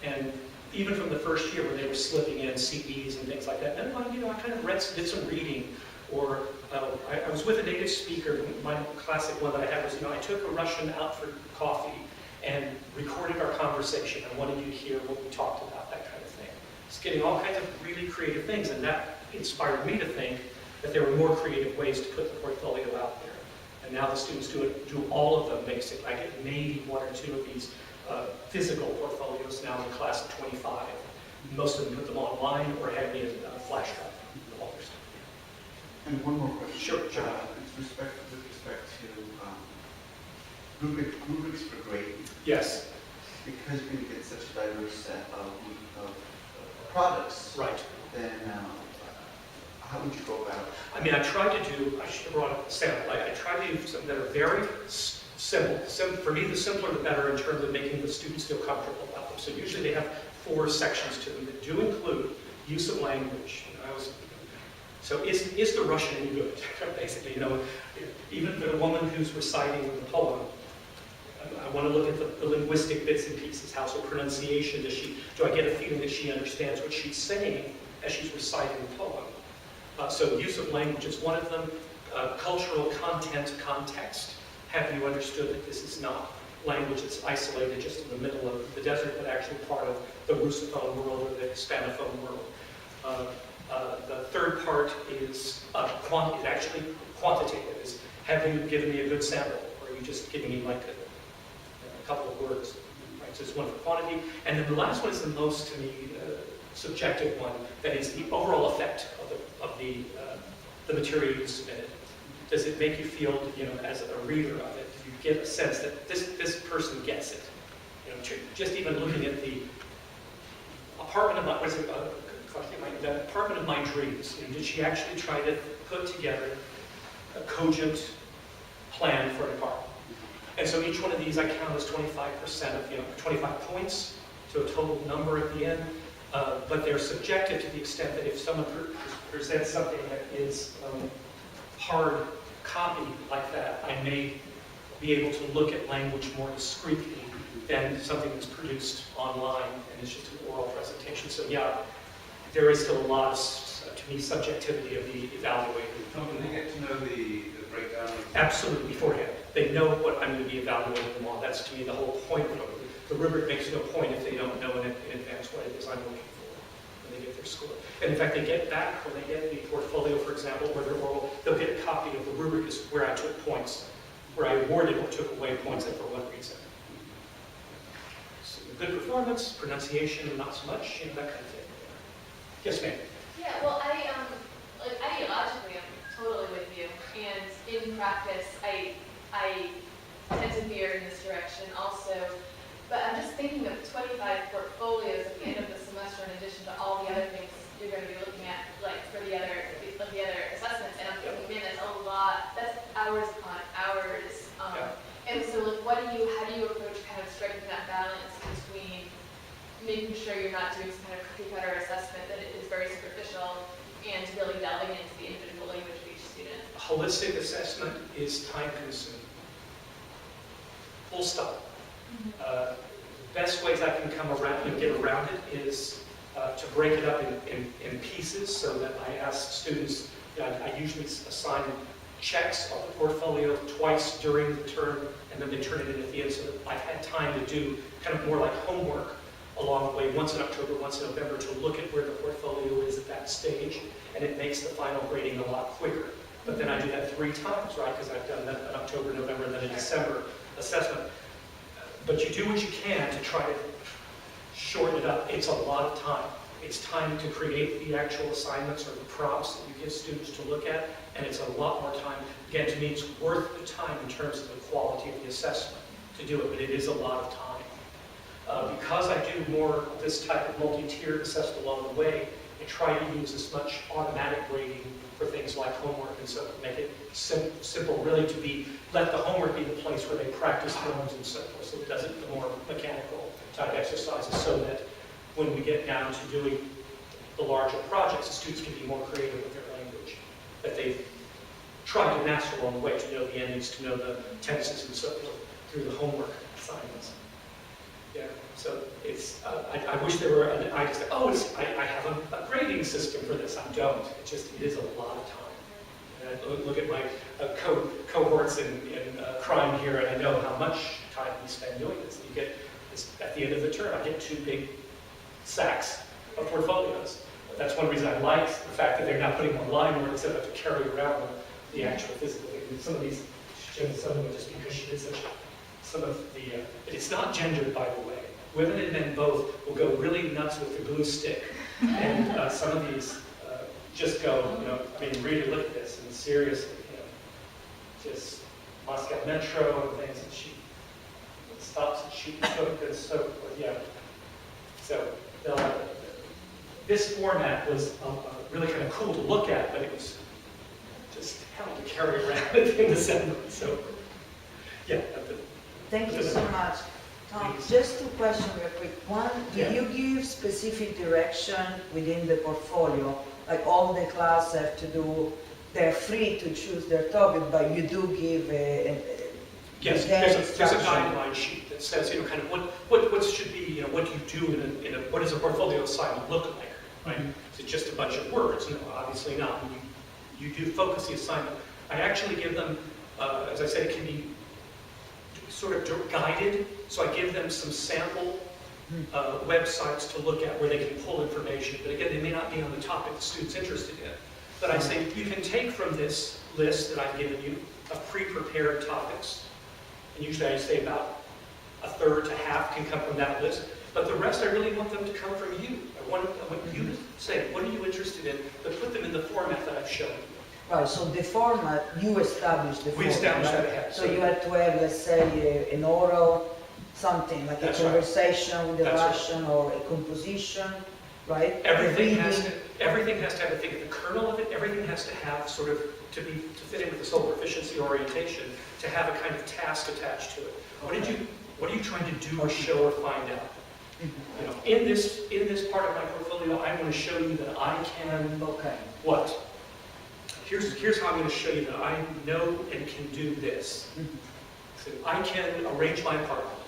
And even from the first year where they were slipping in CDs and things like that, then, you know, I kind of did some reading. Or I was with a native speaker. My classic one that I had was, you know, I took a Russian out for coffee and recorded our conversation. I wanted you to hear what we talked about, that kind of thing. It's getting all kinds of really creative things, and that inspired me to think that there were more creative ways to put the portfolio out there. And now the students do all of them, basically. I get maybe one or two of these physical portfolios now in a class of 25. Most of them put them online or have me a flash drive.
And one more question.
Sure.
With respect to rubrics for grading.
Yes.
Because we get such a diverse set of products.
Right.
Then how would you go about it?
I mean, I should have brought up a sample. I try to do something that are very simple. For me, the simpler the better in terms of making the students feel comfortable about them. So usually they have 4 sections to them that do include use of language. You know, so is the Russian any good? Basically, you know, even for a woman who's reciting the poem, I want to look at the linguistic bits and pieces. How's her pronunciation? Do I get a feeling that she understands what she's saying as she's reciting the poem? So use of language is one of them. Cultural content, context. Have you understood that this is not language that's isolated just in the middle of the desert, but actually part of the Russophone world or the Hispanophone world? The third part is actually quantitative. Is have you given me a good sample, or are you just giving me like a couple of words? Right. So it's one for quantity, and then the last one is the most, to me, subjective one. That is the overall effect of the material you submitted. Does it make you feel, you know, as a reader of it, do you get a sense that this person gets it? You know, just even looking at the apartment of the apartment of my dreams. You know, did she actually try to put together a cogent plan for an apartment? And so each one of these I count as 25% of, you know, 25 points to a total number at the end. But they're subjective to the extent that if someone presents something that is hard copy like that, I may be able to look at language more discreetly than something that's produced online and it's just an oral presentation. So yeah, there is still a lot of, to me, subjectivity of the evaluator.
Can they get to know the breakdown?
Absolutely, beforehand. They know what I'm going to be evaluating them on. That's, to me, the whole point of it. The rubric makes no point if they don't know in advance what it is I'm looking for when they get their score. And in fact, they get back, when they get the portfolio, for example, where they're oral, they'll get a copy of the rubric is where I took points, where I awarded or took away points and for what reason. So good performance, pronunciation, not so much, you know, that kind of thing. Yes, ma'am.
Yeah, well, like ideologically, I'm totally with you, and in practice, I tend to veer in this direction also. But I'm just thinking of 25 portfolios at the end of the semester, in addition to all the other things you're going to be looking at, like for the other assessments. And I'm thinking, man, that's a lot. That's hours upon hours. And so, like, how do you approach kind of striking that balance between making sure you're not doing some kind of cookie cutter assessment that is very superficial and really delving into the individual language of each student?
Holistic assessment is time consuming. Full stop. Best ways I can come around and get around it is to break it up in pieces so that I ask students, you know, I usually assign checks of the portfolio twice during the term, and then they turn it in at the end so that I've had time to do kind of more like homework along the way, once in October, once in November, to look at where the portfolio is at that stage, and it makes the final grading a lot quicker. But then I do that 3 times, right, because I've done that in October, November, and then a December assessment. But you do what you can to try to shorten it up. It's a lot of time. It's time to create the actual assignments or the prompts that you give students to look at, and it's a lot more time. Again, to me, it's worth the time in terms of the quality of the assessment to do it, but it is a lot of time. Because I do more of this type of multi-tiered assessment along the way, I try to use as much automatic grading for things like homework, and so make it simple, really, to let the homework be the place where they practice forms and so forth, so it doesn't the more mechanical type exercises, so that when we get down to doing the larger projects, the students can be more creative with their language, that they've tried to master along the way, to know the endings, to know the tenses and so forth, through the homework assignments. Yeah, so it's, I wish there were, I just, I have a grading system for this. I don't. It is a lot of time. And I look at my cohorts in crime here, and I know how much time we spend doing this. You get this, at the end of the term, I get 2 big sacks of portfolios. That's one reason I like the fact that they're not putting online where instead of have to carry around the actual physical thing. Some of these, some of them just because she did such some of the, it's not gendered, by the way. Women and men both will go really nuts with the glue stick. And some of these just go, I mean, really look at this, and seriously, just Moscow Metro and things, and she stops and she took and so forth, yeah. So this format was really kind of cool to look at, but it was just hell to carry around in December. So, yeah.
Thank you so much. Tom, just 2 questions real quick. One, do you give specific direction within the portfolio? Like all the class have to do, they're free to choose their topic, but you do give
yes, there's a guideline sheet that says, kind of what should be, what do you do in a what does a portfolio assignment look like, right? Is it just a bunch of words? No, obviously not. You do focus the assignment. I actually give them, as I said, it can be sort of guided, so I give them some sample websites to look at where they can pull information, but again, they may not be on the topic the student's interested in. But I say, you can take from this list that I've given you of pre-prepared topics, and usually I say about 1/3 to half can come from that list, but the rest I really want them to come from you. I want you to say, what are you interested in, but put them in the format that I've shown you.
Right, so the format, you established the format.
We established
right?
that ahead.
So you had to have, let's say, an oral, something like
That's
a conversation with the
That's
Russian or a composition, right?
Everything has to have a thing at the kernel of it. Everything has to have sort of, to fit in with this whole proficiency orientation, to have a kind of task attached to it. What are you trying to do or show or find out? In this part of my portfolio, I want to show you that I can what? Here's how I'm going to show you that I know and can do this. So I can arrange my apartment.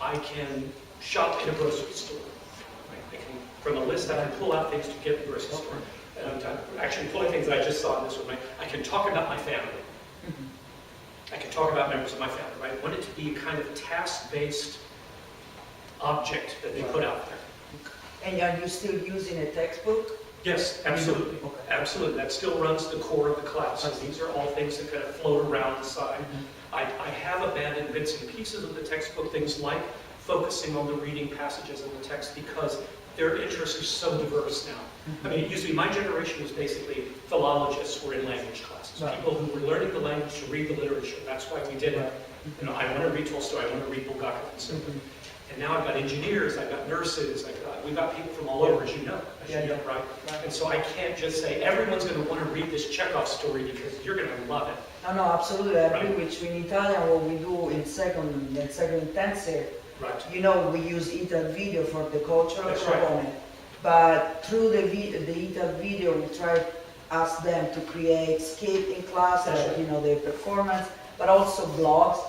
I can shop in a grocery store. Right? I can, from a list, I can pull out things to get in the grocery store. And I'm actually pulling things that I just saw in this one. Right? I can talk about my family. I can talk about members of my family. Right? I want it to be a kind of task-based object that they put out there.
And are you still using a textbook?
Yes, absolutely.
Okay.
Absolutely. That still runs the core of the class. So these are all things that kind of float around the side. I have abandoned bits and pieces of the textbook, things like focusing on the reading passages in the text because their interests are so diverse now. I mean, it used to be, my generation was basically philologists were in language classes.
Right.
People who were learning the language to read the literature. That's why we did it. I want to read Tolstoy, I want to read Bulgakov and so forth. And now I've got engineers, I've got nurses, we've got people from all over, as you know, right? And so I can't just say, everyone's going to want to read this Chekhov story because you're going to love it.
No, absolutely. I agree with you. In Italian, what we do in second intensive, we use ITAL video for the cultural component. But through the ITAL video, we try to ask them to create skit in class, their performance, but also blogs.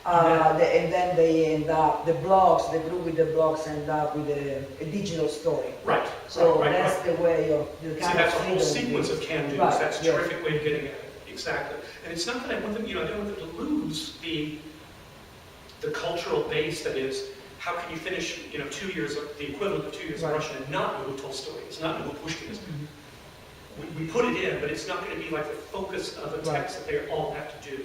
And then they end up, the group with the blogs end up with a digital story.
Right.
So that's the way of the kind
that's
of
a whole sequence of can-dos.
Right.
That's a terrific way of getting at it. Exactly. And it's not that I want them, I don't want them to lose the cultural base that is, how can you finish, 2 years of the equivalent of 2 years of Russian and not know who Tolstoy is, not know who Pushkin is. We put it in, but it's not going to be like the focus of a text that they all have to do.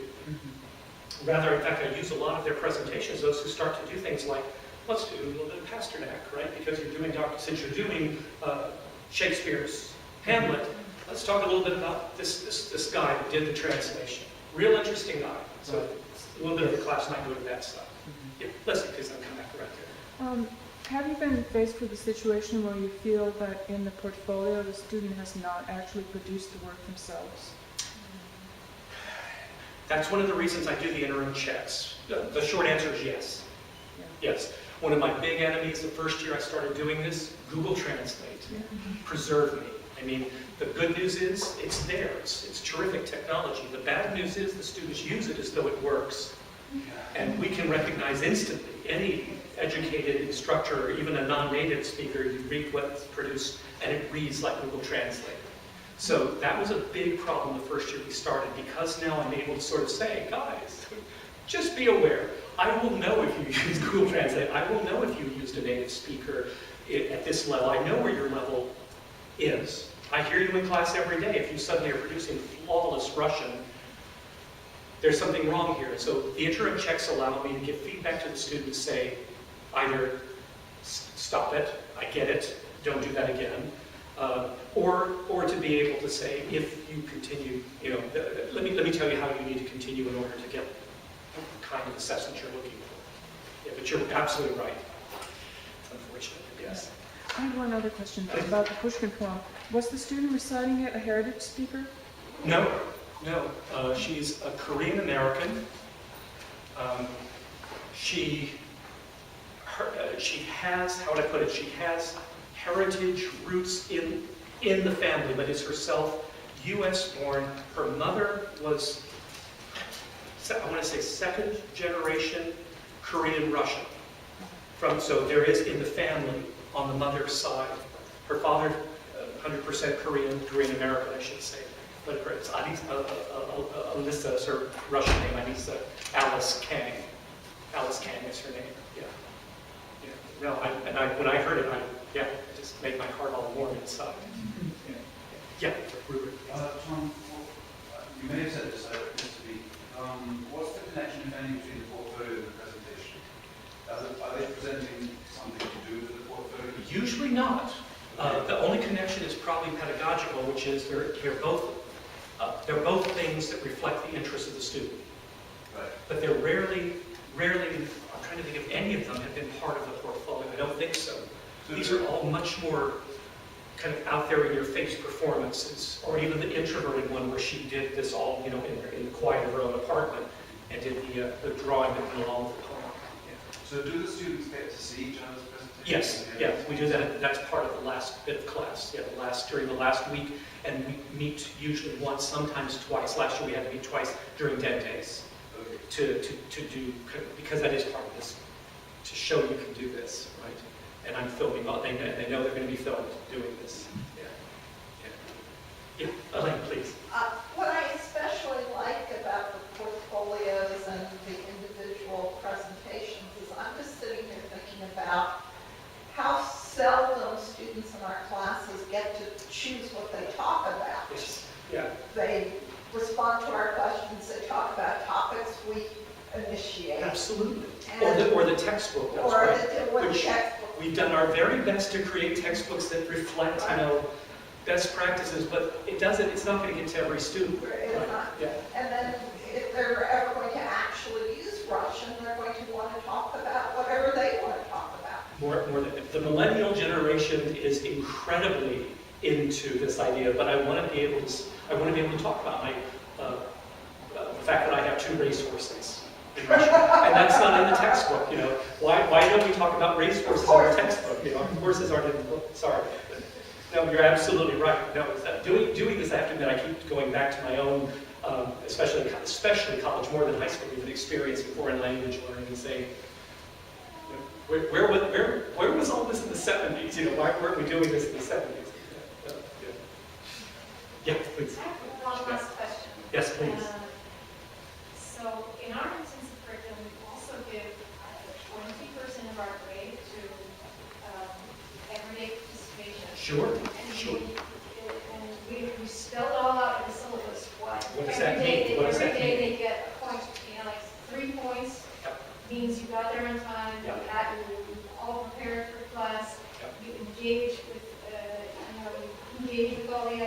Rather, in fact, I use a lot of their presentations, those who start to do things like let's do a little bit of Pasternak, right? Because you're doing, since you're doing Shakespeare's Hamlet, let's talk a little bit about this guy who did the translation. Real interesting guy. So a little bit of the class might go to that side. Yeah, Leslie, please, I'll come back around here.
Have you been faced with a situation where you feel that in the portfolio the student has not actually produced the work themselves?
That's one of the reasons I do the interim checks. The short answer is yes.
Yeah.
Yes. One of my big enemies the first year I started doing this, Google Translate, preserved me. I mean, the good news is it's there. It's terrific technology. The bad news is the students use it as though it works. And we can recognize instantly any educated instructor or even a non-native speaker, you read what's produced and it reads like Google Translate. So that was a big problem the first year we started, because now I'm able to sort of say, guys, just be aware. I will know if you use Google Translate. I will know if you used a native speaker at this level. I know where your level is. I hear you in class every day. If you suddenly are producing flawless Russian, there's something wrong here. So the interim checks allow me to give feedback to the students, say, either stop it, I get it, don't do that again, or to be able to say, if you continue, let me tell you how you need to continue in order to get the kind of assessment you're looking for. Yeah, but you're absolutely right. Unfortunately, yes.
I have one other question about the Pushkin poem. Was the student reciting it a heritage speaker?
No. She's a Korean American. She has, how would I put it? She has heritage roots in the family, but is herself U.S. born. Her mother was, I want to say, second generation Korean Russian. So there is in the family on the mother's side. Her father, 100% Korean American, I should say. But it's Alyssa is her Russian name. Alice Kang. Alice Kang is her name. Yeah. No, when I heard it, it just made my heart all warm inside. Yeah. Ruben.
Tom, you may have said this, I don't know to be. What's the connection, if any, between the portfolio and the presentation? Are they presenting something to do with the portfolio?
Usually not. The only connection is probably pedagogical, which is they're both things that reflect the interests of the student.
Right.
But they're rarely, I'm trying to think if any of them have been part of the portfolio. I don't think so. These are all much more kind of out there in your face performances, or even the introverted one where she did this all, in the quiet of her own apartment and did the drawing that went along with the poem. Yeah.
So do the students get to see each other's presentations?
Yes, we do that. That's part of the last bit of class. Yeah, during the last week, and we meet usually once, sometimes twice. Last year we had to meet twice during dead days to do, because that is part of this, to show you can do this, right? And I'm filming. They know they're going to be filmed doing this. Yeah. Elaine, please.
What I especially like about the portfolios and the individual presentations is I'm just sitting here thinking about how seldom students in our classes get to choose what they talk about.
Yes. Yeah.
They respond to our questions, they talk about topics we initiate.
Absolutely. Or the textbook. That's right.
Or the textbook.
We've done our very best to create textbooks that reflect, best practices, but it's not going to get to every student.
It's not.
Yeah.
And then if they're ever going to actually use Russian, they're going to want to talk about whatever they want to talk about.
More than the millennial generation is incredibly into this idea, but I want to be able to talk about the fact that I have 2 racehorses in Russia, and that's not in the textbook. Why don't we talk about racehorses in the textbook? Horses aren't in the book. Sorry. No, you're absolutely right. No, doing this, I have to admit, I keep going back to my own, especially college, more than high school, even experience in foreign language learning, and saying, where was all this in the 70s? Why weren't we doing this in the 70s? Yeah, please.
I have one last question.
Yes, please.
So in our intensive curriculum, we also give 20% of our grade to everyday participation.
Sure.
And we spelled all out in the syllabus
what does that mean?
Every day they get a point, like 3 points means you got there in time, you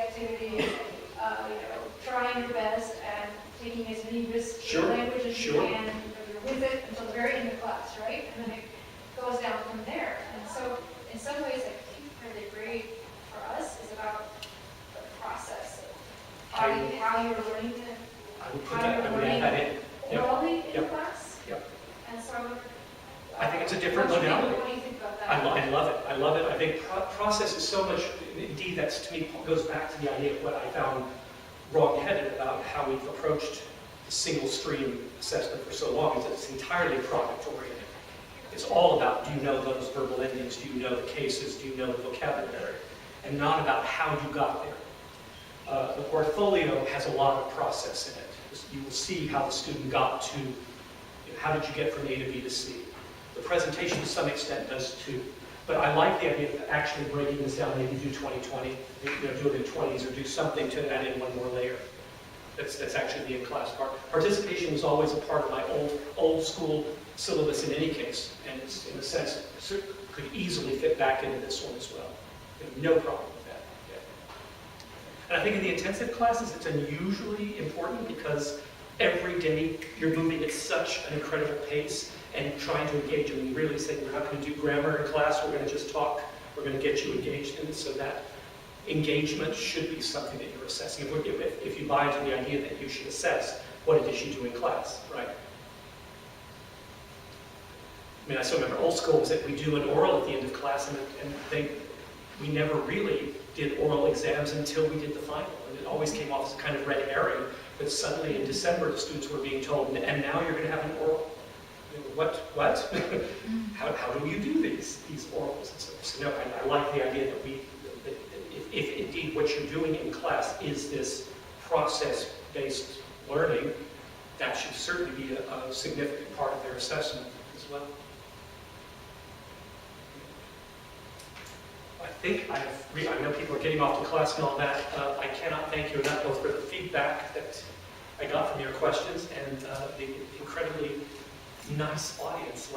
activities, trying your best and taking as many risks
Sure,
in language as
sure.
you can, you're with it until the very end of class, right? And then it goes down from there. And so, in some ways, I think the grade for us is about the process of how you're learning to,
I would put
how
that,
you're
I would
learning
add that in. Yep.
orally in
Yep.
class.
Yep.
And so,
I think it's a different
what do you think-
modality.
What do you think about that?
I love it. I love it. I think process is so much, indeed, that's to me goes back to the idea of what I found wrong-headed about how we've approached the single stream assessment for so long, is that it's entirely product-oriented. It's all about, do you know those verbal endings? Do you know the cases? Do you know the vocabulary? And not about how you got there. The portfolio has a lot of process in it. You will see how the student got to, how did you get from A to B to C? The presentation to some extent does too. But I like the idea of actually breaking this down, maybe do 20-20, do it in 20s or do something to add in one more layer. That's actually the in-class part. Participation was always a part of my old school syllabus in any case, and it's, in a sense, could easily fit back into this one as well. No problem with that. Yeah. And I think in the intensive classes, it's unusually important because every day you're moving at such an incredible pace and trying to engage. And we really say we're not going to do grammar in class, we're going to just talk, we're going to get you engaged in it, so that engagement should be something that you're assessing. If you buy into the idea that you should assess what it is you do in class, right? I mean, I still remember old school was that we do an oral at the end of class, and we never really did oral exams until we did the final. And it always came off as a kind of red herring, but suddenly in December the students were being told, and now you're going to have an oral. What? how do you do these orals? And so no, I like the idea that if indeed what you're doing in class is this process-based learning, that should certainly be a significant part of their assessment as well. I know people are getting off to class and all that. I cannot thank you enough both for the feedback that I got from your questions and the incredibly nice audience.